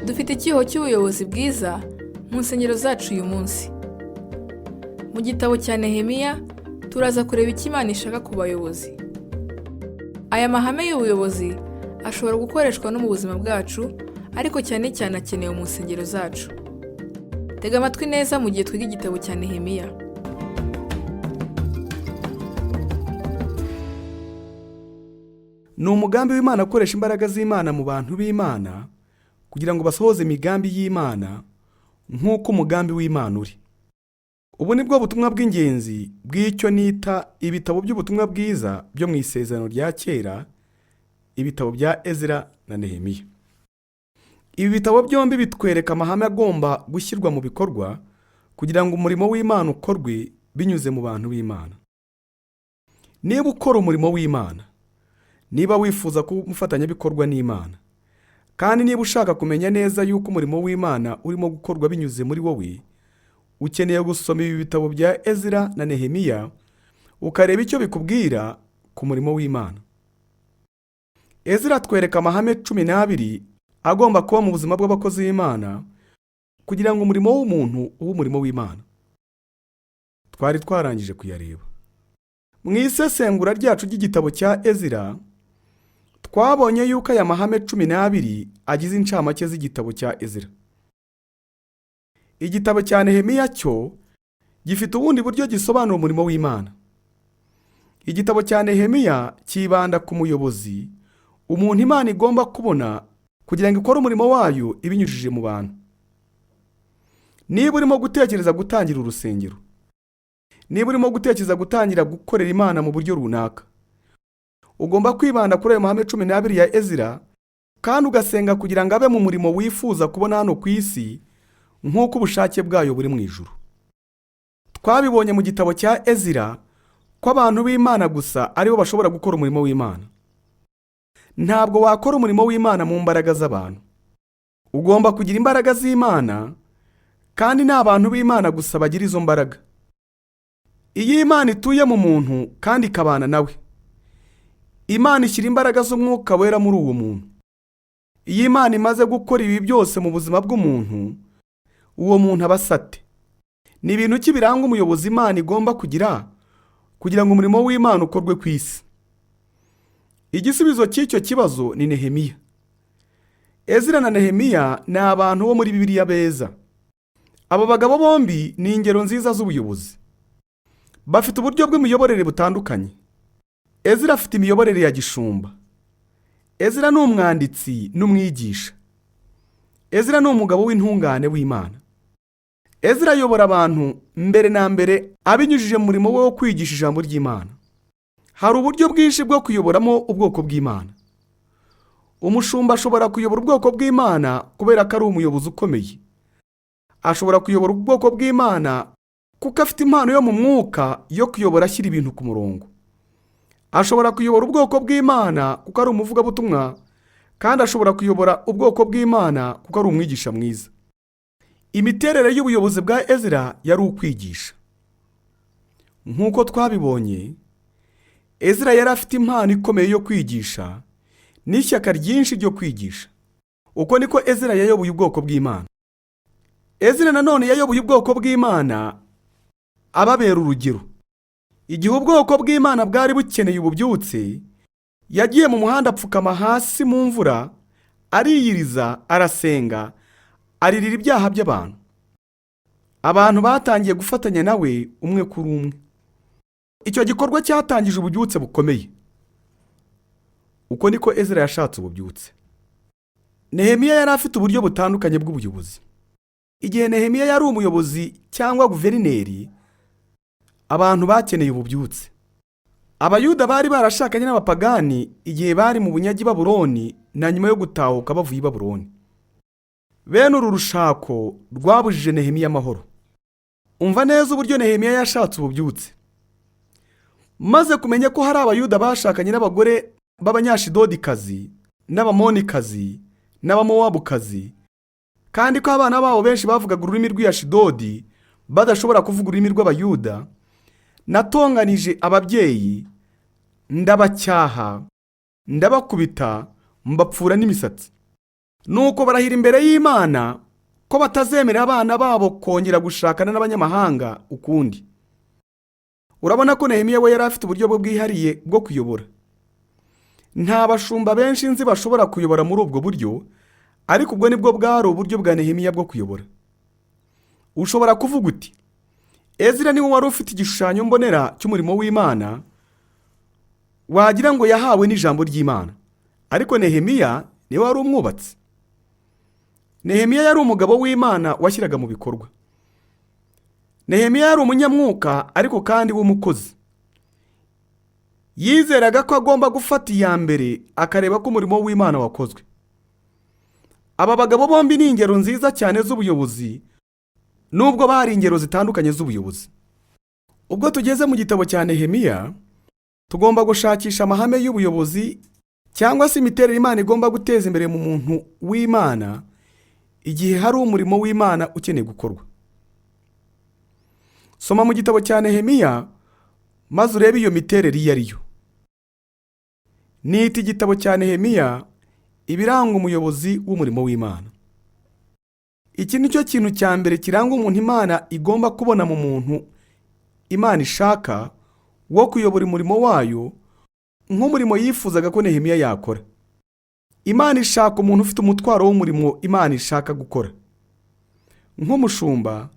Dufite icyuho cy'ubuyobozi bwiza mu nsengero zacu uyu munsi. Mu gitabo cya Nehemiya turaza kureba icyo Imana ishaka ku bayobozi. Aya mahame y'ubuyobozi ashobora gukoreshwa no mu buzima bwacu, ariko cyane cyane akenewe mu nsengero zacu. Tega amatwi neza mu gihe twiga igitabo cya Nehemiya. Ni umugambi w'Imana akoresha imbaraga z'Imana mu bantu b'Imana kugira ngo basohoze imigambi y'Imana nk'uko umugambi w'Imana uri. Ubu ni bwo butumwa bw'ingenzi bw'icyo nita ibitabo by'ubutumwa bwiza byo mu isezerano rya kera, ibitabo bya Ezra na Nehemiya. Ibi bitabo byombi bitwereka amahame agomba gushyirwa mu bikorwa kugira ngo umurimo w'Imana ukorwe binyuze mu bantu b'Imana. Niba ukora umurimo w'Imana, niba wifuza kuba umufatanyabikorwa n'Imana, kandi niba ushaka kumenya neza yuko umurimo w'Imana urimo gukorwa binyuze muri wowe, ukeneye gusoma ibi bitabo bya Ezra na Nehemiya ukareba icyo bikubwira ku murimo w'Imana. Ezra atwereka amahame 12 agomba kuba mu buzima bw'abakozi b'Imana kugira ngo umurimo w'umuntu ube umurimo w'Imana. Twari twarangije kuyareba. Mu isesengura ryacu ry'igitabo cya Ezra twabonye yuko aya mahame 12 agize incamake z'igitabo cya Ezra. Igitabo cya Nehemiya cyo gifite ubundi buryo gisobanura umurimo w'Imana. Igitabo cya Nehemiya kibanda ku muyobozi, umuntu Imana igomba kubona kugira ngo ikore umurimo wayo ibinyujije mu bantu. Niba urimo gutekereza gutangira urusengero, niba urimo gutekereza gutangira gukorera Imana mu buryo runaka, ugomba kwibanda kuri ayo mahame 12 ya Ezra kandi ugasenga kugira ngo abe mu murimo wifuza kubona hano ku isi nk'uko ubushake bwayo buri mu ijuru. Twabibonye mu gitabo cya Ezra ko abantu b'Imana gusa aribo bashobora gukora umurimo w'Imana. Ntabwo wakora umurimo w'Imana mu mbaraga z'abantu. Ugomba kugira imbaraga z'Imana, kandi ni abantu b'Imana gusa bagira izo mbaraga. Iyo Imana ituye mu muntu kandi ikabana nawe, Imana ishyira imbaraga z'umwuka wera muri uwo muntu. Iyo Imana imaze gukora ibi byose mu buzima bw'umuntu, uwo muntu aba asate. Ni ibintu ki biranga umuyobozi Imana igomba kugira ngo umurimo w'Imana ukorwe ku isi? Igisubizo cy'icyo kibazo ni Nehemiya. Ezra na Nehemiya ni abantu bo muri Bibiliya beza. Abo bagabo bombi ni ingero nziza z'ubuyobozi. Bafite uburyo bw'imiyoborere butandukanye. Ezra afite imiyoborere ya gishumba. Ezra ni umwanditsi n'umwigisha. Ezra ni umugabo w'intungane w'Imana. Ezra ayobora abantu mbere na mbere abinyujije mu murimo we wo kwigisha ijambo ry'Imana. Hari uburyo bwinshi bwo kuyoboramo ubwoko bw'Imana. Umushumba ashobora kuyobora ubwoko bw'Imana kubera ko ari umuyobozi ukomeye. Ashobora kuyobora ubwoko bw'Imana kuko afite impano yo mu mwuka yo kuyobora ashyira ibintu ku murongo. Ashobora kuyobora ubwoko bw'Imana kuko ari umuvugabutumwa, kandi ashobora kuyobora ubwoko bw'Imana kuko ari umwigisha mwiza. Imiterere y'ubuyobozi bwa Ezra yari ukwigisha. Nk'uko twabibonye, Ezra yari afite impano ikomeye yo kwigisha n'ishyaka ryinshi ryo kwigisha. Uko niko Ezra yayoboye ubwoko bw'Imana. Ezra nanone yayoboye ubwoko bw'Imana ababera urugero. Igihe ubwoko bw'Imana bwari bukeneye ububyutse, yagiye mu muhanda apfukama hasi mu mvura, ariyiriza, arasenga, aririra ibyaha by'abantu. Abantu batangiye gufatanya nawe umwe kuri umwe. Icyo gikorwa cyatangije ububyutse bukomeye. Uko niko Ezra yashatse ububyutse. Nehemiya yari afite uburyo butandukanye bw'ubuyobozi. Igihe Nehemiya yari umuyobozi cyangwa guverineri, abantu bakeneye ububyutse. Abayuda bari barashakanye n'abapagani igihe bari mu bunyagi Babuloni na nyuma yo gutahuka bavuye i Babuloni. Bene uru rushako rwabujije Nehemiya amahoro. Umva neza uburyo Nehemiya yashatse ububyutse. Maze kumenya ko hari Abayuda bashakanye n'abagore b'Abanyashidodikazi n'Abamonikazi n'Abamowabukazi, kandi ko abana babo benshi bavugaga ururimi rw'Iyashidodi badashobora kuvuga ururimi rw'Abayuda, natonganije ababyeyi, ndabacyaha, ndabakubita, mbapfura n'imisatsi. nuko barahira imbere y'Imana ko batazemera abana babo kongera gushakana n'abanyamahanga ukundi. Urabona ko Nehemiya we yari afite uburyo bwe bwihariye bwo kuyobora. Nta bashumba benshi nzi bashobora kuyobora muri ubwo buryo, ariko ubwo nibwo bwari uburyo bwa Nehemiya bwo kuyobora. Ushobora kuvuga uti, Ezira niwe wari ufite igishushanyo mbonera cy'umurimo w'Imana, wagira ngo yahawe n'ijambo ry'Imana, ariko Nehemiya niwe wari umwubatsi. Nehemiya yari umugabo w'Imana washyiraga mu bikorwa. Nehemiya yari umunyamwuka ariko kandi w'umukozi. Yizeraga ko agomba gufata iya mbere akareba ko umurimo w'Imana wakozwe. Aba bagabo bombi ni ingero nziza cyane z'ubuyobozi, nubwo bari ingero zitandukanye z'ubuyobozi. Ubwo tugeze mu gitabo cya Nehemiya, tugomba gushakisha amahame y'ubuyobozi cyangwa se imiterere Imana igomba guteza imbere mu muntu w'Imana igihe hari umurimo w'Imana ukeneye gukorwa. Soma mu gitabo cya Nehemiya maze urebe iyo miterere iyo ari yo. Nita igitabo cya Nehemiya ibiranga umuyobozi w'umurimo w'Imana. Iki ni cyo kintu cya mbere kiranga umuntu Imana igomba kubona mu muntu Imana ishaka wo kuyobora umurimo wayo nk'umurimo yifuzaga ko Nehemiya yakora. Imana ishaka umuntu ufite umutwaro w'umurimo Imana ishaka gukora. Nk'umushumba,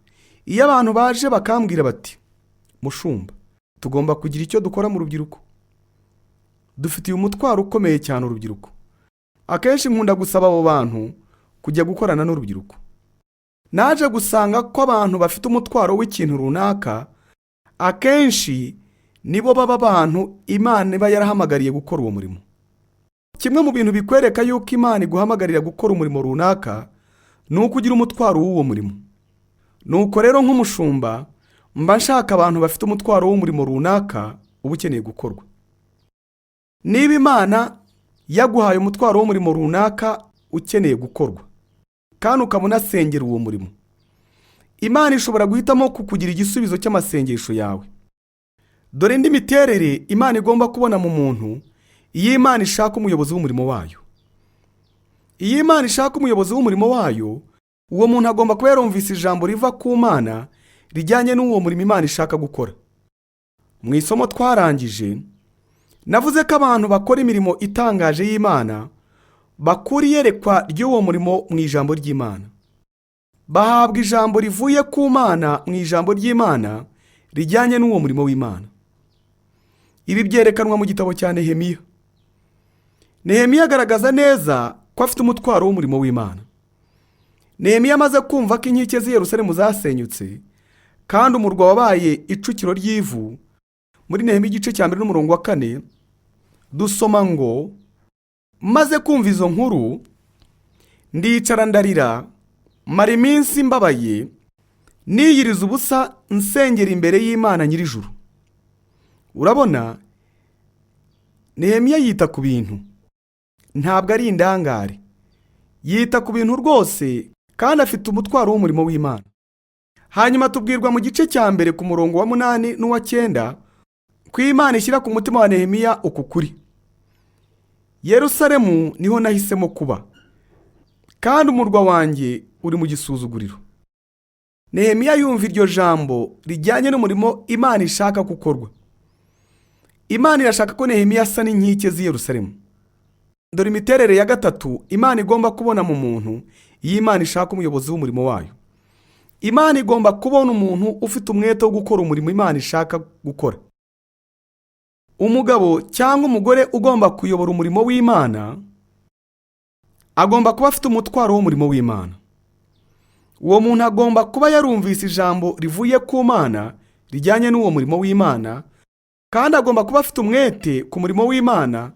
iyo abantu baje bakambwira bati, mushumba, tugomba kugira icyo dukora mu rubyiruko, dufitiye umutwaro ukomeye cyane urubyiruko, akenshi nkunda gusaba abo bantu kujya gukorana n'urubyiruko. Naje gusanga ko abantu bafite umutwaro w'ikintu runaka akenshi nibo baba abantu Imana iba yarahamagariye gukora uwo murimo. Kimwe mu bintu bikwereka yuko Imana iguhamagarira gukora umurimo runaka ni uko ugira umutwaro w'uwo murimo. Nuko rero nk'umushumba mba nshaka abantu bafite umutwaro w'umurimo runaka uba ukeneye gukorwa. Niba Imana yaguhaye umutwaro w'umurimo runaka ukeneye gukorwa kandi ukaba unasengera uwo murimo, Imana ishobora guhitamo kukugira igisubizo cy'amasengesho yawe. Dore indi miterere Imana igomba kubona mu muntu iyo Imana ishaka umuyobozi w'umurimo wayo. Iyo Imana ishaka umuyobozi w'umurimo wayo, uwo muntu agomba kuba yarumvise ijambo riva ku Mana rijyanye n'uwo murimo Imana ishaka gukora. Mu isomo twarangije, navuze ko abantu bakora imirimo itangaje y'Imana bakura iyerekwa ry'uwo murimo mu ijambo ry'Imana. Bahabwa ijambo rivuye ku Mana mu ijambo ry'Imana rijyanye n'uwo murimo w'Imana. Ibi byerekanwa mu gitabo cya Nehemiya. Nehemiya agaragaza neza ko afite umutwaro w'umurimo w'Imana. Nehemiya amaze kumva ko inkike z'i Yerusalemu zasenyutse kandi umurwa wabaye icukiro ry'ivu, muri Nehemiya igice cya 1 n'umurongo wa 4 dusoma ngo, maze kumva izo nkuru ndicara ndarira, mara iminsi mbabaye, niyiriza ubusa nsengera imbere y'Imana nyir'ijuru. Urabona, Nehemiya yita ku bintu, ntabwo ari indangare. Yita ku bintu rwose kandi afite umutwaro w'umurimo w'Imana. Hanyuma tubwirwa mu gice cya mbere ku murongo wa 8 n'uwa 9 ko Imana ishyira ku mutima wa Nehemiya uku kuri: Yerusalemu niho nahisemo kuba, kandi umurwa wanjye uri mu gisuzuguriro. Nehemiya yumva iryo jambo rijyanye n'umurimo Imana ishaka gukorwa. Imana irashaka ko Nehemiya asa n'inkike z'i Yerusalemu. Dore imiterere ya gatatu Imana igomba kubona mu muntu iyo Imana ishaka umuyobozi w'umurimo wayo. Imana igomba kubona umuntu ufite umwete wo gukora umurimo Imana ishaka gukora. Umugabo cyangwa umugore ugomba kuyobora umurimo w'Imana agomba kuba afite umutwaro w'umurimo w'Imana. Uwo muntu agomba kuba yarumvise ijambo rivuye ku Mana rijyanye n'uwo murimo w'Imana, kandi agomba kuba afite umwete ku murimo w'Imana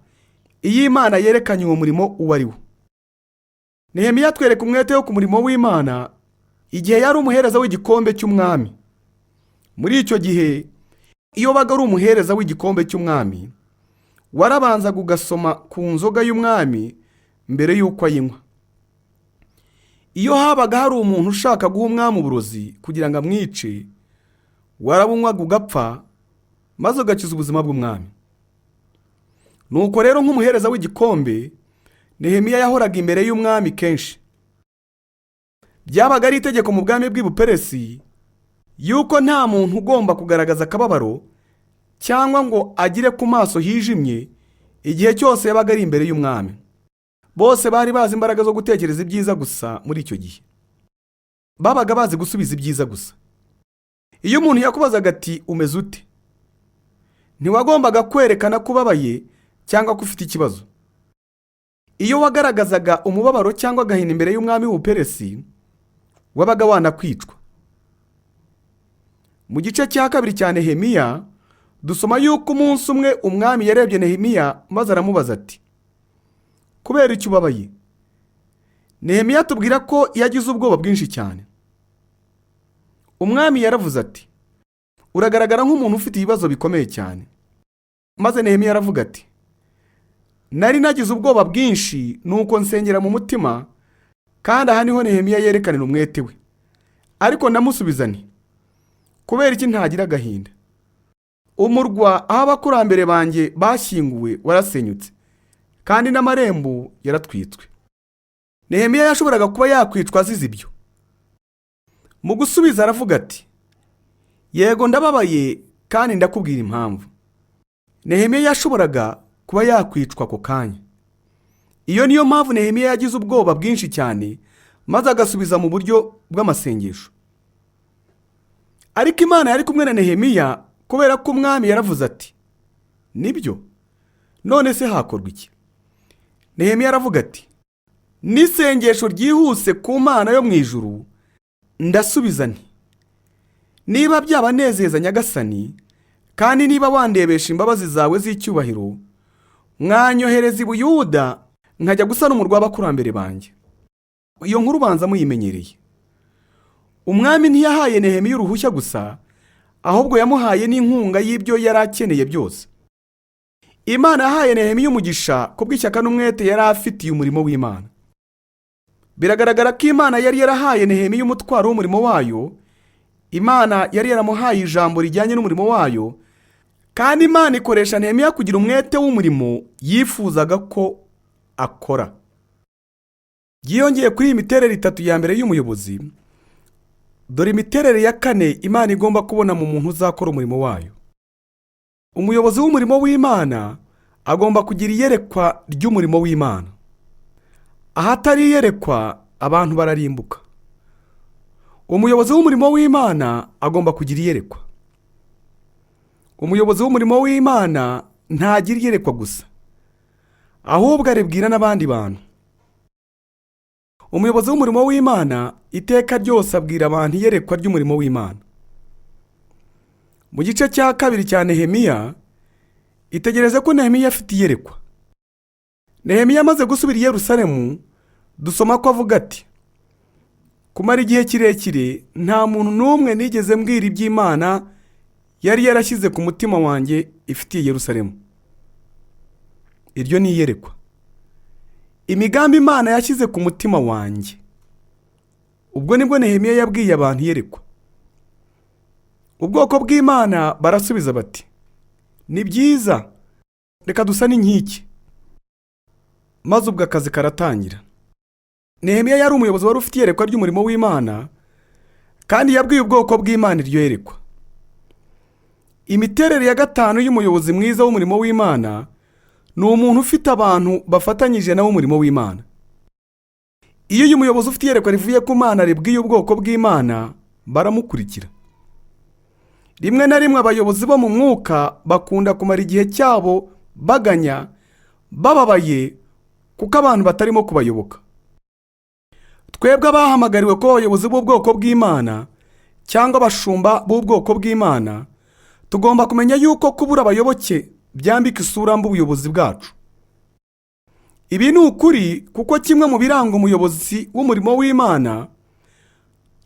iyo Imana yerekanye uwo murimo uwo ari wo. Nehemiya atwereka umwete wo ku murimo w'Imana igihe yari umuhereza w'igikombe cy'umwami. Muri icyo gihe, iyo baga ari umuhereza w'igikombe cy'umwami, warabanzaga ugasoma ku nzoga y'umwami mbere y'uko ayinywa. Iyo habaga hari umuntu ushaka guha umwami uburozi kugira ngo amwice, warabunywaga ugapfa maze ugakiza ubuzima bw'umwami. Nuko rero nk'umuhereza w'igikombe, Nehemiya yahoraga imbere y'umwami kenshi. Byabaga ari itegeko mu bwami bw'i Buperesi yuko nta muntu ugomba kugaragaza akababaro cyangwa ngo agire ku maso hijimye igihe cyose yabaga ari imbere y'umwami. Bose bari bazi imbaraga zo gutekereza ibyiza gusa. Muri icyo gihe babaga bazi gusubiza ibyiza gusa. Iyo umuntu yakubazaga ati umeze ute, ntiwagombaga kwerekana ko ubabaye cyangwa ko ufite ikibazo. Iyo wagaragazaga umubabaro cyangwa agahinda imbere y'umwami w'Ubuperesi, wabaga wanakwicwa. Mu gice cya 2 cya Nehemiya dusoma yuko umunsi umwe umwami yarebye Nehemiya maze aramubaza ati, kubera icyo ubabaye? Nehemiya tubwira ko yagize ubwoba bwinshi cyane. Umwami yaravuze ati, uragaragara nk'umuntu ufite ibibazo bikomeye cyane. Maze Nehemiya aravuga ati, nari nagize ubwoba bwinshi nuko nsengera mu mutima. Kandi aha niho Nehemiya yerekanira umwete we. Ariko ndamusubiza nti, kubera iki ntagira agahinda? Umurwa aho abakurambere banjye bashyinguwe warasenyutse, kandi n'amarembo yaratwitswe. Nehemiya yashoboraga kuba yakwicwa azize ibyo. Mu gusubiza aravuga ati, yego ndababaye kandi ndakubwira impamvu. Nehemiya yashoboraga kuba yakwicwa ako kanya. Iyo niyo mpamvu Nehemiya yagize ubwoba bwinshi cyane maze agasubiza mu buryo bw'amasengesho. Ariko Imana yari kumwe na Nehemiya kubera ko umwami yaravuze ati, nibyo, none se hakorwa iki? Nehemiya aravuga ati, n'isengesho ryihuse ku Mana yo mu ijuru, ndasubiza nti, niba byabanezeza Nyagasani, kandi niba wandebesha imbabazi zawe z'icyubahiro, mwanyohereza i Buyuda nkajya gusana umurwa w'abakurambere banjye. Iyo nkuru banza muyimenyereye. Umwami ntiyahaye Nehemiya uruhushya gusa, ahubwo yamuhaye n'inkunga y'ibyo yari akeneye byose. Imana yahaye Nehemiya umugisha kubw'ishyaka n'umwete yari afitiye umurimo w'Imana. Biragaragara ko Imana yari yarahaye Nehemiya umutwaro w'umurimo wayo. Imana yari yaramuhaye ijambo rijyanye n'umurimo wayo, kandi Imana ikoresha Nehemiya kugira umwete w'umurimo yifuzaga ko akora. Yiyongeye kuri iyi miterere 3 ya mbere y'umuyobozi, dore imiterere ya 4 Imana igomba kubona mu muntu uzakora umurimo wayo. Umuyobozi w'umurimo w'Imana agomba kugira iyerekwa ry'umurimo w'Imana. Ahatari iyerekwa abantu bararimbuka. Umuyobozi w'umurimo w'Imana agomba kugira iyerekwa. Umuyobozi w'umurimo w'Imana ntagira iyerekwa gusa, ahubwo aribwira n'abandi bantu. Umuyobozi w'umurimo w'Imana iteka ryose abwira abantu iyerekwa ry'umurimo w'Imana. Mu gice cya 2 cya Nehemiya, itegereze ko Nehemiya afite iyerekwa. Nehemiya amaze gusubira i Yerusalemu, dusoma ko avuga ati, kumara igihe kirekire nta muntu n'umwe nigeze mbwira iby'Imana yari yarashyize ku mutima wanjye ifitiye Yerusalemu. Iryo ni iyerekwa. Imigambi Imana yashyize ku mutima wanjye. Ubwo nibwo Nehemiya yabwiye abantu iyerekwa. Ubwoko bw'Imana barasubiza bati, ni byiza, reka dusane inkike. Maze ubwo akazi karatangira. Nehemiya yari umuyobozi wari ufite iyerekwa ry'umurimo w'Imana, kandi yabwiye ubwoko bw'Imana iryo yerekwa. Imiterere ya 5 y'umuyobozi mwiza w'umurimo w'Imana ni umuntu ufite abantu bafatanyije nawe umurimo w'Imana. Iyo uyu muyobozi ufite iyerekwa rivuye ku Mana ribwiye ubwoko bw'Imana, baramukurikira. Rimwe na rimwe abayobozi bo mu mwuka bakunda kumara igihe cyabo baganya, bababaye kuko abantu batarimo kubayoboka. Twebwe abahamagariwe kuba abayobozi b'ubwoko bw'Imana cyangwa abashumba b'ubwoko bw'Imana, tugomba kumenya yuko kubura abayoboke byambika isura mbi ubuyobozi bwacu. Ibi ni ukuri kuko kimwe mu biranga umuyobozi w'umurimo w'Imana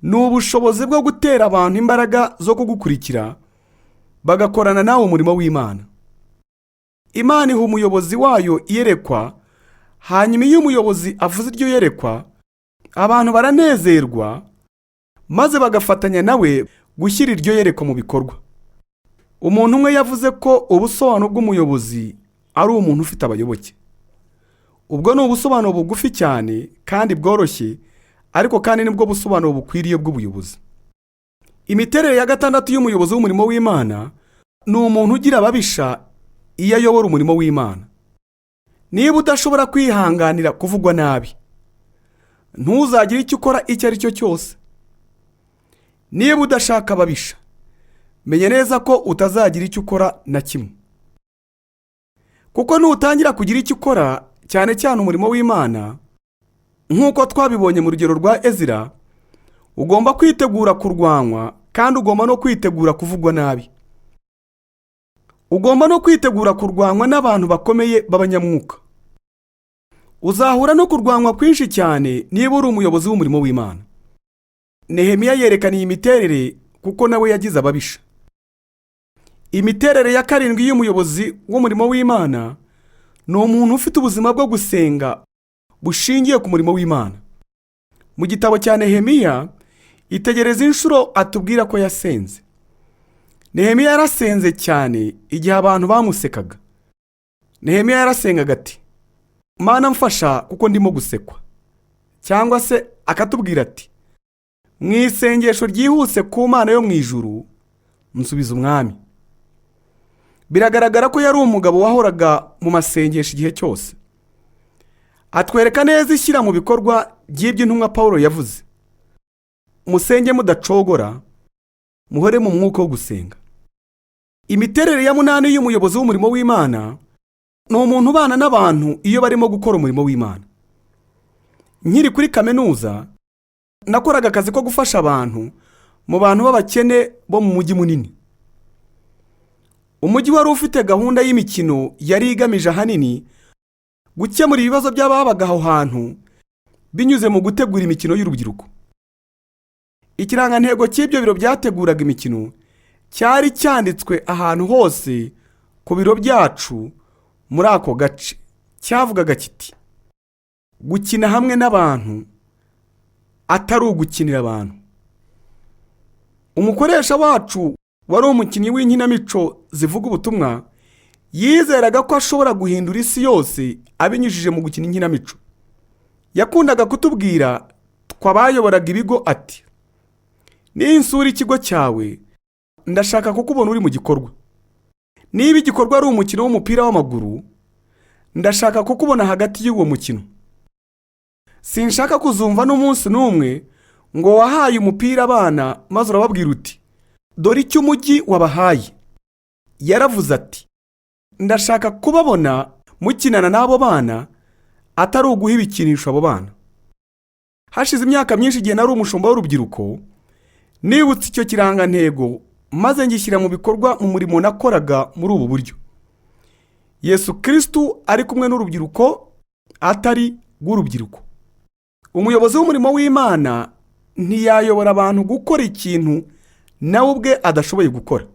ni ubushobozi bwo gutera abantu imbaraga zo kugukurikira bagakorana nawe umurimo w'Imana. Imana iha umuyobozi wayo iyerekwa, hanyuma iyo umuyobozi avuze iryo yerekwa, abantu baranezerwa maze bagafatanya nawe gushyira iryo yerekwa mu bikorwa. Umuntu umwe yavuze ko ubusobanuro bw'umuyobozi ari umuntu ufite abayoboke. ubwo ni ubusobanuro bugufi cyane kandi bworoshye, ariko kandi nibwo busobanuro bukwiriye bw'ubuyobozi. Imiterere ya gatandatu y'umuyobozi w'umurimo w'Imana ni umuntu ugira ababisha iyo ayobora umurimo w'Imana. Niba udashobora kwihanganira kuvugwa nabi, ntuzagire icyo ukora icyo ari cyo cyose. Niba udashaka ababisha, menya neza ko utazagira icyo ukora na kimwe. Kuko nutangira kugira icyo ukora, cyane cyane umurimo w'Imana, nk'uko twabibonye mu rugero rwa Ezira, ugomba kwitegura kurwanywa kandi ugomba no kwitegura kuvugwa nabi. Ugomba no kwitegura kurwanywa n'abantu bakomeye b'abanyamwuka. Uzahura no kurwanywa kwinshi cyane niba uri umuyobozi w'umurimo w'Imana. Nehemiya yerekana iyi miterere kuko nawe yagize ababisha. Imiterere ya karindwi y'umuyobozi w'umurimo w'Imana ni umuntu ufite ubuzima bwo gusenga bushingiye ku murimo w'Imana. Mu gitabo cya Nehemiya, itegereza inshuro atubwira ko yasenze. Nehemiya yarasenze cyane igihe abantu bamusekaga. Nehemiya yarasengaga ati, Mana mfasha kuko ndimo gusekwa. Cyangwa se akatubwira ati, mu isengesho ryihuse ku Mana yo mu ijuru, nsubiza umwami. Biragaragara ko yari umugabo wahoraga mu masengesho igihe cyose. Atwereka neza ishyira mu bikorwa by'ibyo intumwa Pawulo yavuze. Musenge mudacogora, muhore mu mwuka wo gusenga. Imiterere ya munani y'umuyobozi w'umurimo w'Imana ni umuntu ubana n'abantu iyo barimo gukora umurimo w'Imana. Nkiri kuri kaminuza, nakoraga akazi ko gufasha abantu mu bantu b'abakene bo mu mujyi munini. Umujyi wari ufite gahunda y'imikino yari igamije ahanini gukemura ibibazo by'ababaga aho hantu binyuze mu gutegura imikino y'urubyiruko. Ikirangantego cy'ibyo biro byateguraga imikino cyari cyanditswe ahantu hose ku biro byacu muri ako gace. Cyavugaga kiti, gukina hamwe n'abantu atari ugukinira abantu. Umukoresha wacu wari umukinnyi w'inkinamico zivuga ubutumwa, yizeraga ko ashobora guhindura isi yose abinyujije mu gukina inkinamico. Yakundaga kutubwira twabayoboraga ibigo ati, ninsura ikigo cyawe ndashaka kukubona uri mu gikorwa. Niba igikorwa ari umukino w'umupira w'amaguru, ndashaka kukubona hagati y'uwo mukino. Sinshaka kuzumva n'umunsi n'umwe ngo wahaye umupira abana maze urababwira uti, dore icyo umujyi wabahaye. Yaravuze ati, ndashaka kubabona mukinana n'abo bana atari uguha ibikinisho abo bana. Hashize imyaka myinshi igihe nari umushumba w'urubyiruko, nibutse icyo kirangantego maze ngishyira mu bikorwa mu murimo nakoraga muri ubu buryo. Yesu Kristo ari kumwe n'urubyiruko atari rw'urubyiruko. Umuyobozi w'umurimo w'Imana ntiyayobora abantu gukora ikintu nawe ubwe adashoboye gukora.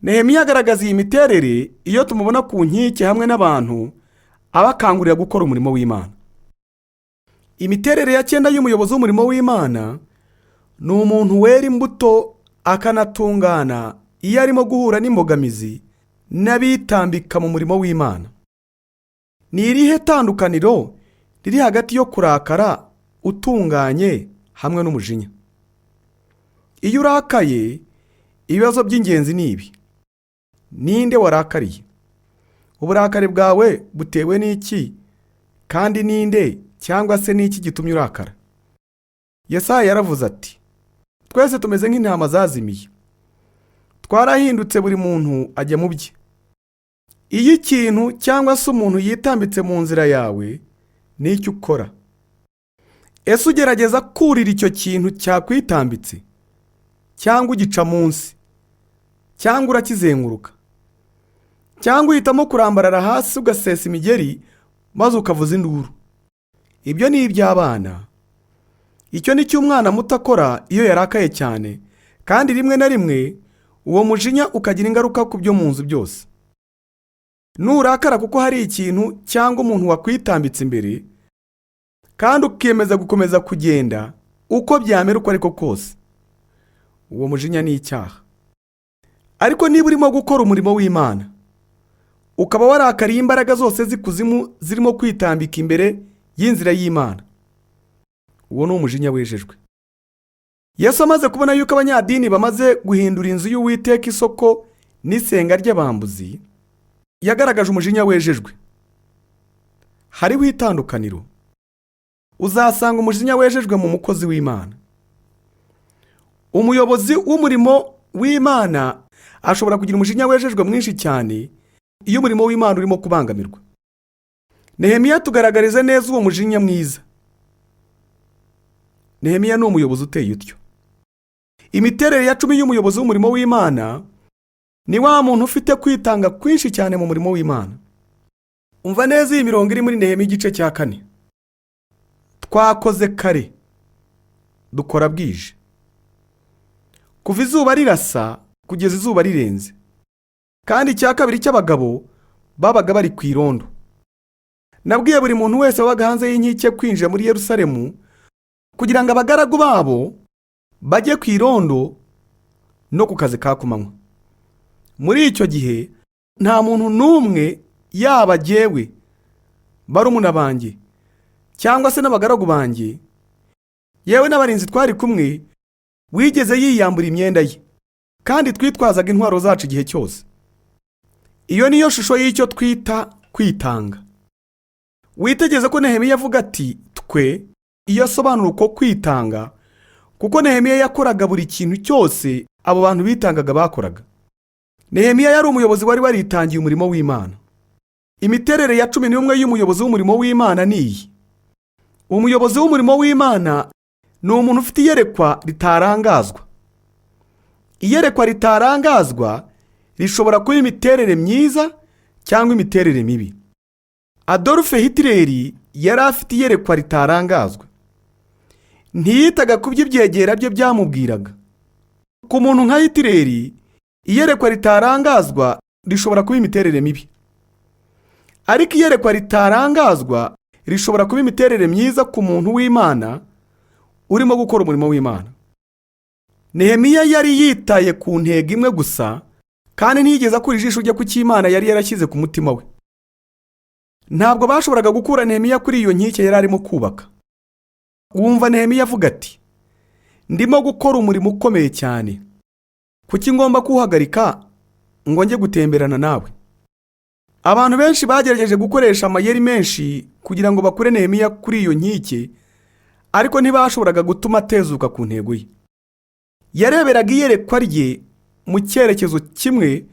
Nehemiya agaragaza iyi miterere iyo tumubona ku nkike hamwe n'abantu abakangurira gukora umurimo w'Imana. Imiterere ya 9 y'umuyobozi w'umurimo w'Imana ni umuntu wera imbuto akanatungana iyo arimo guhura n'imbogamizi n'abitambika mu murimo w'Imana. Ni irihe tandukaniro riri hagati yo kurakara utunganye hamwe n'umujinya? Iyo urakaye, ibibazo by'ingenzi ni ibi: ninde warakariye? Uburakari bwawe butewe n'iki? Kandi ninde cyangwa se n'iki gitumye urakara? Yesaya yaravuze ati, twese tumeze nk'intama zazimiye, twarahindutse buri muntu ajya mu bye. Iyo ikintu cyangwa se umuntu yitambitse mu nzira yawe, n'icyo ukora. Ese ugerageza kurira icyo kintu cyakwitambitse, cyangwa ugica munsi, cyangwa urakizenguruka, cyangwa uhitamo kurambarara hasi ugasesa imigeri maze ukavuza induru? Ibyo ni iby'abana. Icyo ni cyo umwana muto akora iyo yarakaye cyane, kandi rimwe na rimwe uwo mujinya ukagira ingaruka ku byo mu nzu byose. Nurakara kuko hari ikintu cyangwa umuntu wakwitambitse imbere, kandi ukiyemeza gukomeza kugenda uko byamera uko ariko kose, uwo mujinya ni icyaha. Ariko niba urimo gukora umurimo w'Imana, ukaba warakariye imbaraga zose z'ikuzimu zirimo kwitambika imbere y'inzira y'Imana. Uwo ni umujinya wejejwe. Yesu amaze kubona yuko abanyadini bamaze guhindura inzu y'Uwiteka isoko n'isenga ry'abambuzi, yagaragaje umujinya wejejwe. Hariho itandukaniro. Uzasanga umujinya wejejwe mu mukozi w'Imana. Umuyobozi w'umurimo w'Imana ashobora kugira umujinya wejejwe mwinshi cyane iyo umurimo w'Imana urimo kubangamirwa. Nehemiya tugaragarize neza uwo mujinya mwiza. Nehemiya ni umuyobozi uteye utyo. Imiterere ya 10 y'umuyobozi w'umurimo w'Imana ni wa muntu ufite kwitanga kwinshi cyane mu murimo w'Imana. Umva neza iyi mirongo iri muri Nehemiya igice cya 4. Twakoze kare, dukora bwije. Kuva izuba rirasa kugeza izuba rirenze. Kandi icya kabiri cy'abagabo babaga bari ku irondo. Nabwiye buri muntu wese wabaga hanze y'inkike kwinjira muri Yerusalemu kugira ngo abagaragu babo bajye ku irondo no ku kazi ka kumanywa. Muri icyo gihe nta muntu n'umwe, yaba jyewe, barumuna banjye cyangwa se n'abagaragu banjye, yewe n'abarinzi twari kumwe, wigeze yiyambura imyenda ye, kandi twitwazaga intwaro zacu igihe cyose. Iyo niyo shusho y'icyo twita kwitanga. Witegeze ko Nehemiya avuga ati twe, iyo asobanura uko kwitanga, kuko Nehemiya yakoraga buri kintu cyose abo bantu bitangaga bakoraga. Nehemiya yari umuyobozi wari waritangiye umurimo w'Imana. Imiterere ya 11 y'umuyobozi w'umurimo w'Imana ni iyi. Umuyobozi w'umurimo w'Imana ni umuntu ufite iyerekwa ritarangazwa. Iyerekwa ritarangazwa rishobora kuba imiterere myiza cyangwa imiterere mibi. Adolf Hitler yari afite iyerekwa ritarangazwa. Ntiyitaga ku by'ibyegera bye byamubwiraga. Ku muntu nka Hitler, iyerekwa ritarangazwa rishobora kuba imiterere mibi. Ariko iyerekwa ritarangazwa rishobora kuba imiterere myiza ku muntu w'Imana urimo gukora umurimo w'Imana. Nehemiya yari yitaye ku ntego imwe gusa, kandi ntiyigeze akura ijisho rye ku cy'Imana yari yarashyize ku mutima we. Ntabwo bashoboraga gukura Nehemiya kuri iyo nkike yari arimo kubaka. Wumva Nehemiya avuga ati, ndimo gukora umurimo ukomeye cyane. Kuki ngomba kuhagarika ngo njye gutemberana nawe? Abantu benshi bagerageje gukoresha amayeri menshi kugira ngo bakure Nehemiya kuri iyo nkike, ariko ntibashoboraga gutuma atezuka ku ntego ye. Yareberaga iyerekwa rye mu cyerekezo kimwe,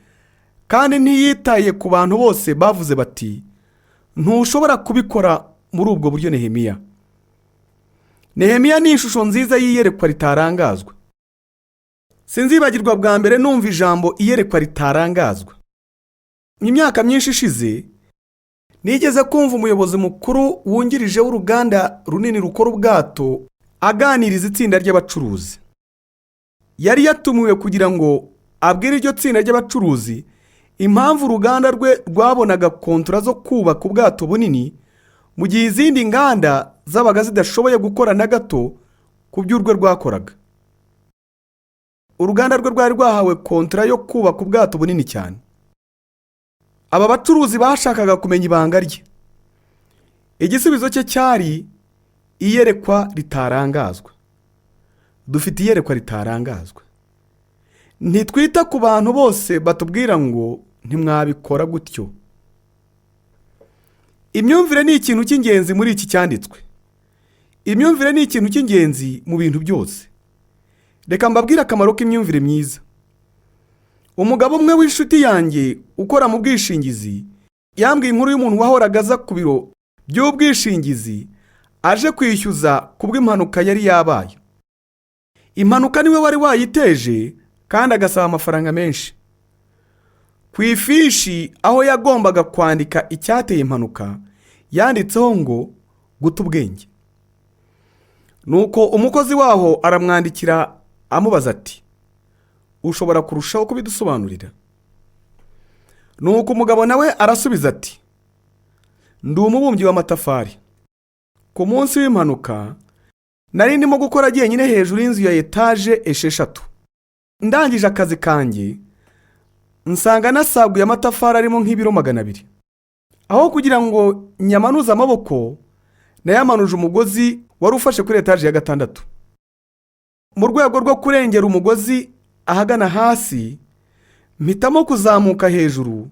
kandi ntiyitaye ku bantu bose bavuze bati ntushobora kubikora muri ubwo buryo Nehemiya. Nehemiya ni ishusho nziza y'iyerekwa ritarangazwa. Sinzibagirwa bwa mbere numva ijambo iyerekwa ritarangazwa. Imyaka myinshi ishize, nigeze kumva umuyobozi mukuru wungirije w'uruganda runini rukora ubwato aganiriza itsinda ry'abacuruzi. Yari yatumiwe kugira ngo abwire iryo tsinda ry'abacuruzi impamvu uruganda rwe rwabonaga kontra zo kubaka ubwato bunini mu gihe izindi nganda zabaga zidashoboye gukora na gato ku by'urwe rwakoraga. Uruganda rwe rwari rwahawe kontra yo kubaka ubwato bunini cyane. Aba bacuruzi bashakaga kumenya ibanga rye. Igisubizo cye cyari iyerekwa ritarangazwa. Dufite iyerekwa ritarangazwa. Ntitwita ku bantu bose batubwira ngo ntimwabikora gutyo. Imyumvire ni ikintu cy'ingenzi muri iki cyanditswe. Imyumvire ni ikintu cy'ingenzi mu bintu byose. Reka mbabwire akamaro k'imyumvire myiza. Umugabo umwe w'inshuti yanjye ukora mu bwishingizi yambwiye inkuru y'umuntu wahoraga aza ku biro by'ubwishingizi aje kwishyuza kubw'impanuka yari yabaye. Impanuka niwe wari wayiteje, kandi agasaba amafaranga menshi. Ku ifishi aho yagombaga kwandika icyateye impanuka yanditseho ngo guta ubwenge. Nuko umukozi waho aramwandikira amubaza ati, ushobora kurushaho kubidusobanurira? Nuko umugabo nawe arasubiza ati, ndi umubumbyi w'amatafari. Ku munsi w'impanuka nari ndimo gukora jyenyine hejuru y'inzu ya etaje 6. Ndangije akazi kanjye, nsanga nasaguye amatafari arimo nk'ibiro 200. Aho kugira ngo nyamanuze amaboko, nayamanuje umugozi wari ufashe kuri etaje ya 6. Mu rwego rwo kurengera umugozi ahagana hasi, mpitamo kuzamuka hejuru,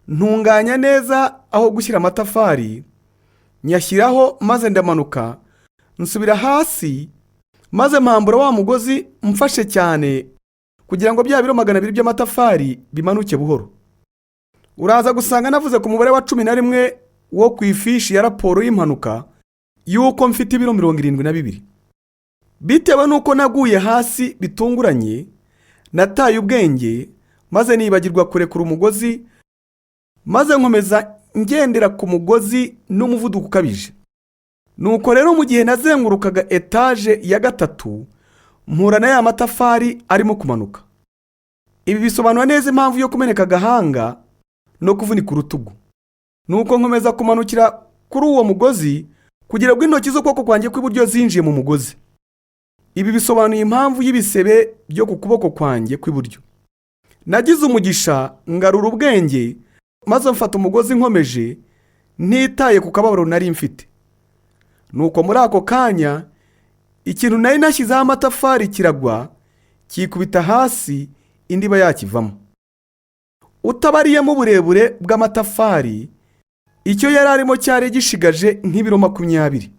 ntunganya neza aho gushyira amatafari, nyashyiraho maze ndamanuka, nsubira hasi, maze mpambura wa mugozi mfashe cyane kugira ngo bya biro 200 by'amatafari bimanuke buhoro. Uraza gusanga navuze ku mubare wa 11 wo ku ifishi ya raporo y'impanuka yuko mfite ibiro 72. Bitewe nuko naguye hasi bitunguranye, nataye ubwenge maze nibagirwa kurekura umugozi, maze nkomeza ngendera ku mugozi n'umuvuduko ukabije. Nuko rero mu gihe nazengurukaga etaje ya 3, mpura na ya matafari arimo kumanuka. Ibi bisobanura neza impamvu yo kumeneka agahanga no kuvunika urutugu. Nuko nkomeza kumanukira kuri uwo mugozi kugira ngo intoki z'ukuboko kwanjye kw'iburyo zinjiye mu mugozi. Ibi bisobanuye impamvu y'ibisebe byo ku kuboko kwanjye kw'iburyo. Nagize umugisha ngarura ubwenge maze mfata umugozi nkomeje, ntitaye ku kababaro nari mfite. Nuko muri ako kanya ikintu nari nashyizeho amatafari kiragwa, kikubita hasi, indiba yakivamo. Utabariyemo uburebure bw'amatafari, icyo yari arimo cyari gishigaje nk'ibiro 20.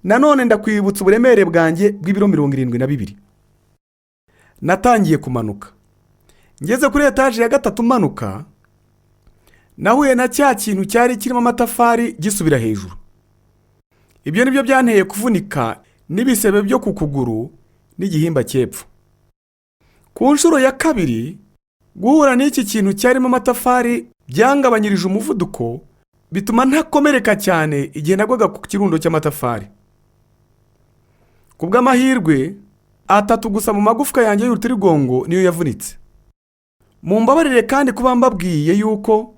Nanone ndakwibutsa uburemere bwanjye bw'ibiro 72. Natangiye kumanuka. Ngeze kuri etaje ya 3 manuka, nahuye na cya kintu cyari kirimo amatafari gisubira hejuru. Ibyo nibyo byanteye kuvunika n'ibisebe byo ku kuguru n'igihimba cyepfo. Ku nshuro ya 2, guhura n'iki kintu cyarimo amatafari byangabanyirije umuvuduko, bituma ntakomereka cyane igihe nagwaga ku kirundo cy'amatafari. Kubw'amahirwe, 3 gusa mu magufwa yanjye y'urutirigongo niyo yavunitse. Mumbabarire kandi kuba mbabwiye yuko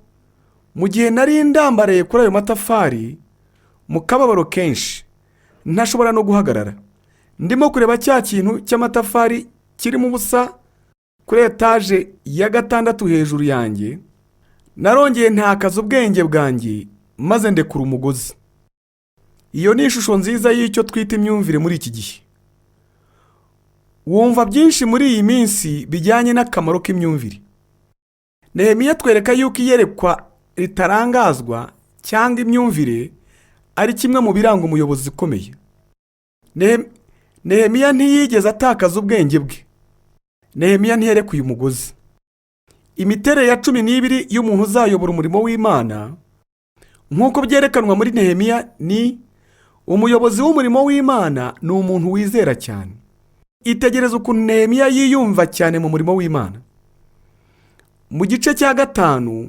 mu gihe nari ndambaraye kuri ayo matafari, mu kababaro kenshi, ntashobora no guhagarara. Ndimo kureba cya kintu cy'amatafari kirimo ubusa kuri etaje ya 6 hejuru yanjye, narongeye ntakaza ubwenge bwanjye maze ndekura umugozi. Iyo ni ishusho nziza y'icyo twita imyumvire muri iki gihe. Wumva byinshi muri iyi minsi bijyanye n'akamaro k'imyumvire. Nehemiya twereka yuko iyerekwa ritarangazwa cyangwa imyumvire ari kimwe mu biranga umuyobozi ukomeye. Nehemiya ntiyigeze atakaza ubwenge bwe. Nehemiya ntiyerekuye umugozi. Imiterere ya 12 y'umuntu uzayobora umurimo w'Imana, nk'uko byerekanwa muri Nehemiya, ni umuyobozi w'umurimo w'Imana ni umuntu wizera cyane. Itegereza ukuntu Nehemiya yiyumva cyane mu murimo w'Imana. Mu gice cya 5,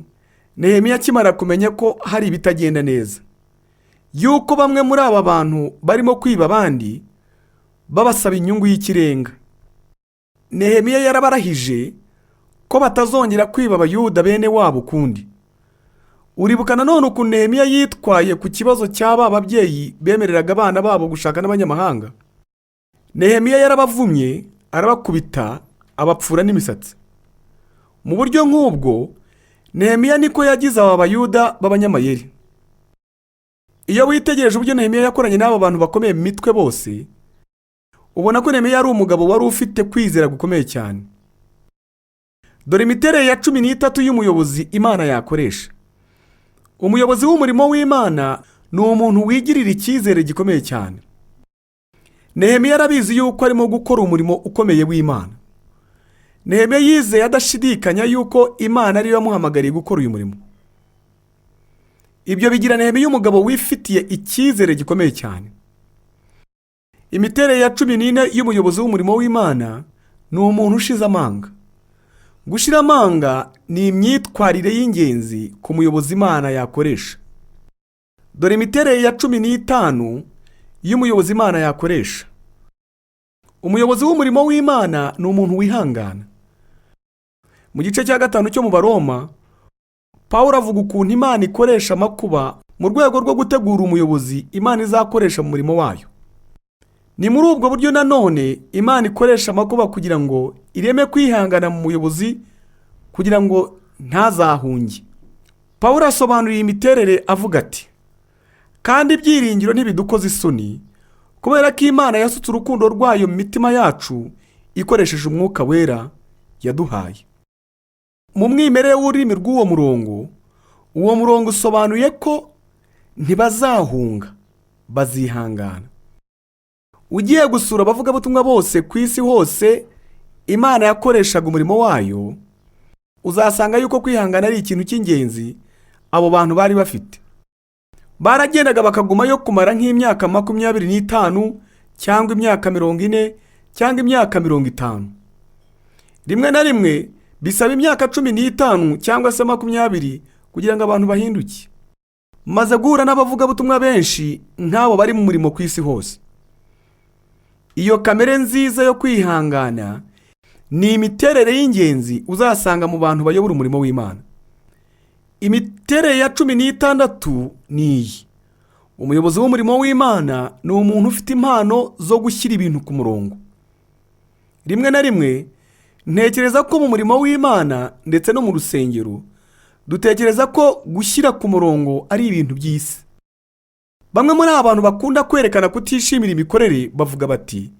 Nehemiya akimara kumenya ko hari ibitagenda neza, yuko bamwe muri aba bantu barimo kwiba abandi babasaba inyungu y'ikirenga, Nehemiya yarabarahije ko batazongera kwiba abayuda bene wabo ukundi. Uribuka nanone ukuntu Nehemiya yitwaye ku kibazo cy'aba babyeyi bemereraga abana babo gushaka n'abanyamahanga. Nehemiya yarabavumye, arabakubita, abapfura n'imisatsi. Mu buryo nk'ubwo, Nehemiya niko yagize aba bayuda b'abanyamayeri. Iyo witegereje uburyo Nehemiya yakoranye n'abo bantu bakomeye mu mitwe bose, ubona ko Nehemiya ari umugabo wari ufite kwizera gukomeye cyane. Dore imiterere ya 13 y'umuyobozi Imana yakoresha. Umuyobozi w'umurimo w'Imana ni umuntu wigirira icyizere gikomeye cyane. Nehemiya arabizi yuko arimo gukora umurimo ukomeye w'Imana. Nehemiya yizeye adashidikanya yuko Imana ariyo yamuhamagariye gukora uyu murimo. Ibyo bigira Nehemiya umugabo wifitiye icyizere gikomeye cyane. Imiterere ya 14 y'umuyobozi w'umurimo w'Imana ni umuntu ushize amanga. Gushira amanga ni imyitwarire y'ingenzi ku muyobozi Imana yakoresha. Dore imiterere ya 15 y'umuyobozi Imana yakoresha. Umuyobozi w'umurimo w'Imana ni umuntu wihangana. Mu gice cya 5 cyo mu Baroma, Pawulo avuga ukuntu Imana ikoresha amakuba mu rwego rwo gutegura umuyobozi Imana izakoresha mu murimo wayo. Ni muri ubwo buryo nanone Imana ikoresha amakuba kugira ngo ireme kwihangana mu muyobozi kugira ngo ntazahunge. Pawulo asobanura iyi miterere avuga ati, kandi ibyiringiro ntibidukoza isoni, kubera ko Imana yasutse urukundo rwayo mu mitima yacu ikoresheje umwuka wera yaduhaye. Mu mwimerere w'ururimi rw'uwo murongo, uwo murongo usobanuye ko ntibazahunga, bazihangana. Ugiye gusura abavugabutumwa bose ku isi hose Imana yakoreshaga umurimo wayo, uzasanga yuko kwihangana ari ikintu cy'ingenzi abo bantu bari bafite. Baragendaga bakagumayo kumara nk'imyaka 25 cyangwa imyaka 40 cyangwa imyaka 50. Rimwe na rimwe bisaba imyaka 15 cyangwa se 20 kugira ngo abantu bahinduke. Maze guhura n'abavugabutumwa benshi nk'abo bari mu murimo ku isi hose. Iyo kamere nziza yo kwihangana ni imiterere y'ingenzi uzasanga mu bantu bayobora umurimo w'Imana. Imiterere ya 16 ni iyi: umuyobozi w'umurimo w'Imana ni umuntu ufite impano zo gushyira ibintu ku murongo. Rimwe na rimwe ntekereza ko mu murimo w'Imana ndetse no mu rusengero dutekereza ko gushyira ku murongo ari ibintu by'isi. Bamwe muri abantu bakunda kwerekana kutishimira imikorere bavuga bati,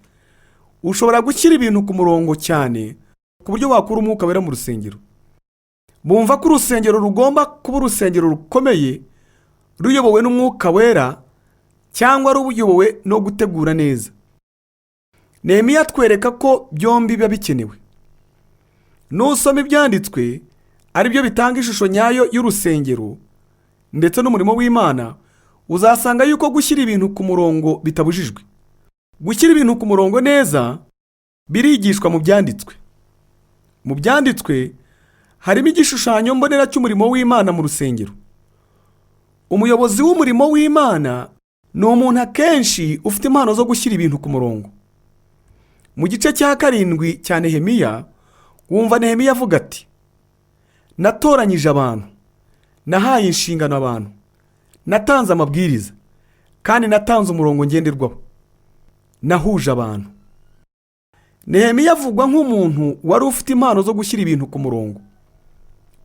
ushobora gushyira ibintu ku murongo cyane ku buryo wakura umwuka wera mu rusengero. Bumva ko urusengero rugomba kuba urusengero rukomeye, ruyobowe n'umwuka wera, cyangwa ruyobowe no gutegura neza. Nehemiya atwereka ko byombi biba bikenewe. Nusoma ibyanditswe ari byo bitanga ishusho nyayo y'urusengero ndetse n'umurimo w'Imana, uzasanga yuko gushyira ibintu ku murongo bitabujijwe. Gushyira ibintu ku murongo neza birigishwa mu byanditswe. Mu byanditswe harimo igishushanyo mbonera cy'umurimo w'Imana mu rusengero. Umuyobozi w'umurimo w'Imana ni umuntu akenshi ufite impano zo gushyira ibintu ku murongo. Mu gice cya 7 cya Nehemiya, wumva Nehemiya avuga ati, natoranyije abantu, nahaye inshingano abantu, natanze amabwiriza, kandi natanze umurongo ngenderwaho, nahuje abantu. Nehemiya avugwa nk'umuntu wari ufite impano zo gushyira ibintu ku murongo.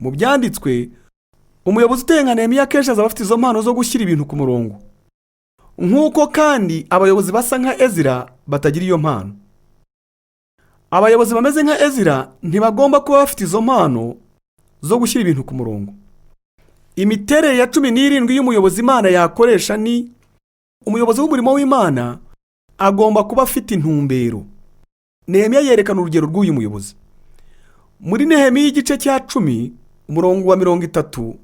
Mu byanditswe, umuyobozi uteye nka Nehemiya kenshi azaba afite izo mpano zo gushyira ibintu ku murongo, nk'uko kandi abayobozi basa nka Ezira batagira iyo mpano. Abayobozi bameze nka Ezira ntibagomba kuba bafite izo mpano zo gushyira ibintu ku murongo. Imiterere ya 17 y'umuyobozi Imana yakoresha ni: umuyobozi w'umurimo w'Imana agomba kuba afite intumbero. Nehemiya yerekana urugero rw'uyu muyobozi. Muri Nehemiya igice cya 10 umurongo wa 30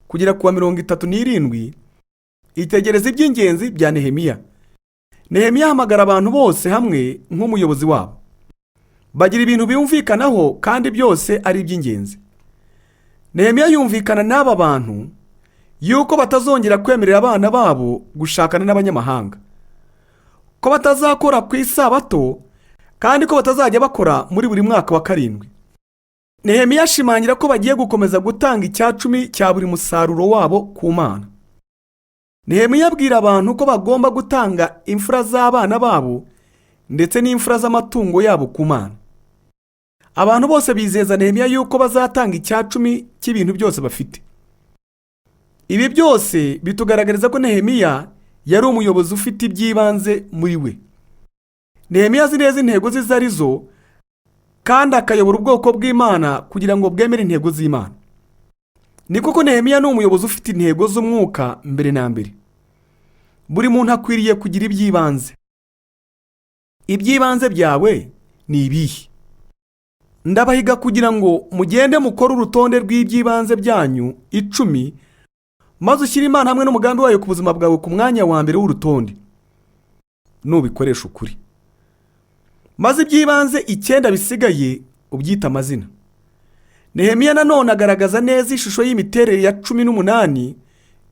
kugera ku wa 37, itegereza iby'ingenzi bya Nehemiya. Nehemiya ahamagara abantu bose hamwe nk'umuyobozi wabo. Bagira ibintu biyumvikanaho kandi byose ari iby'ingenzi. Nehemiya yumvikana n'aba bantu yuko batazongera kwemerera abana babo gushakana n'abanyamahanga, ko batazakora ku isabato, kandi ko batazajya bakora muri buri mwaka wa 7. Nehemiya ashimangira ko bagiye gukomeza gutanga icya-10 cya buri musaruro wabo ku Mana. Nehemiya abwira abantu ko bagomba gutanga imfura z'abana babo ndetse n'imfura z'amatungo yabo ku Mana. Abantu bose bizeza Nehemiya yuko bazatanga icya-10 cy'ibintu byose bafite. Ibi byose bitugaragariza ko Nehemiya yari umuyobozi ufite iby'ibanze muri we. Nehemiya azi neza intego ze zarizo, kandi akayobora ubwoko bw'Imana kugira ngo bwemere intego z'Imana. Ni koko Nehemiya ni umuyobozi ufite intego z'umwuka mbere na mbere. Buri muntu akwiriye kugira iby'ibanze. Iby'ibanze byawe ni ibihe? Ndabahiga kugira ngo mugende mukore urutonde rw'iby'ibanze byanyu 10, maze ushyire Imana hamwe n'umugambi wayo ku buzima bwawe ku mwanya wa mbere w'urutonde. Nubikoresha ukuri, maze iby'ibanze 9 bisigaye ubyita amazina. Nehemiya nanone agaragaza neza ishusho y'imiterere ya 18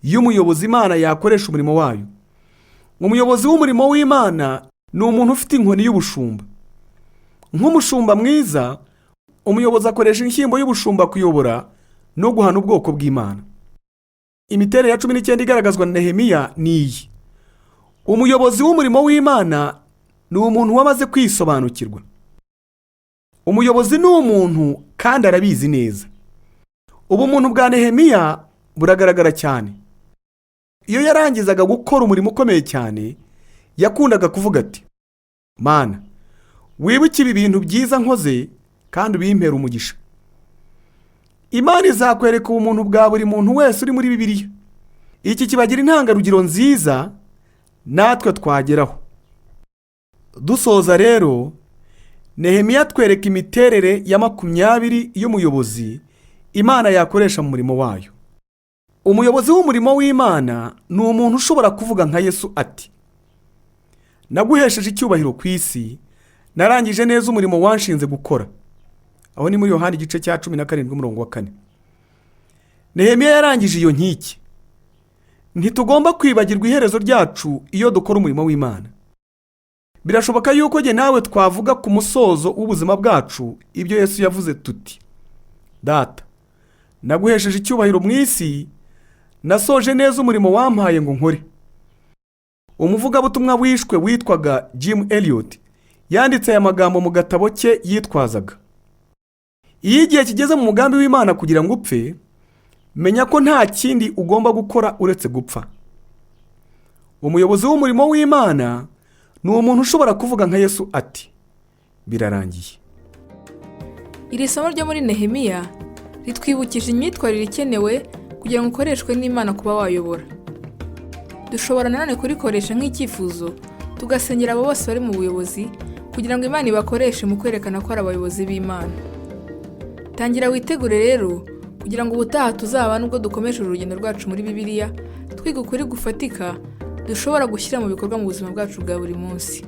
y'umuyobozi Imana yakoresha umurimo wayo. Umuyobozi w'umurimo w'Imana ni umuntu ufite inkoni y'ubushumba. Nk'umushumba mwiza, umuyobozi akoresha inshyimbo y'ubushumba kuyobora no guhana ubwoko bw'Imana. Imiterere ya 19 igaragazwa na Nehemiya ni iyi: umuyobozi w'umurimo w'Imana ni umuntu wamaze kwisobanukirwa. Umuyobozi ni umuntu kandi arabizi neza. ubumuntu bwa Nehemiya buragaragara cyane. Iyo yarangizaga gukora umurimo ukomeye cyane, yakundaga kuvuga ati, Mana, wibuke ibi bintu byiza nkoze kandi ubimpere umugisha. Imana izakwereka ubumuntu bwa buri muntu wese uri muri Bibiliya. Iki kibagira intangarugero nziza natwe twageraho. Dusoza rero, Nehemiya atwereka imiterere ya 20 y'umuyobozi Imana yakoresha mu murimo wayo. Umuyobozi w'umurimo w'Imana ni umuntu ushobora kuvuga nka Yesu ati, naguhesheje icyubahiro ku isi, narangije neza umurimo wanshinze gukora. Aho ni muri Yohana igice cya 17:4. Nehemiya yarangije iyo nkiki. Ntitugomba kwibagirwa iherezo ryacu iyo dukora umurimo w'Imana. Birashoboka yuko jye nawe twavuga ku musozo w'ubuzima bwacu ibyo Yesu yavuze tuti, Data, naguhesheje icyubahiro mu isi, nasoje neza umurimo wampaye ngo nkore. Umuvugabutumwa wishwe witwaga Jim Elliot yanditse aya magambo mu gatabo cye yitwazaga, iyo igihe kigeze mu mugambi w'Imana kugira ngo upfe, menya ko nta kindi ugomba gukora uretse gupfa. Umuyobozi w'umurimo w'Imana ni umuntu ushobora kuvuga nka Yesu ati, birarangiye. Iri somo ryo muri Nehemiya ritwibukije imyitwarire ikenewe kugira ngo ukoreshwe n'Imana kuba wayobora. Dushobora nanone kurikoresha nk'icyifuzo, tugasengera abo bose bari mu buyobozi kugira ngo Imana ibakoreshe mu kwerekana ko ari abayobozi b'Imana. Tangira witegure rero kugira ngo ubutaha tuzabane ubwo dukomeje urugendo rwacu muri Bibiliya, twiga ukuri gufatika dushobora gushyira mu bikorwa mu buzima bwacu bwa buri munsi.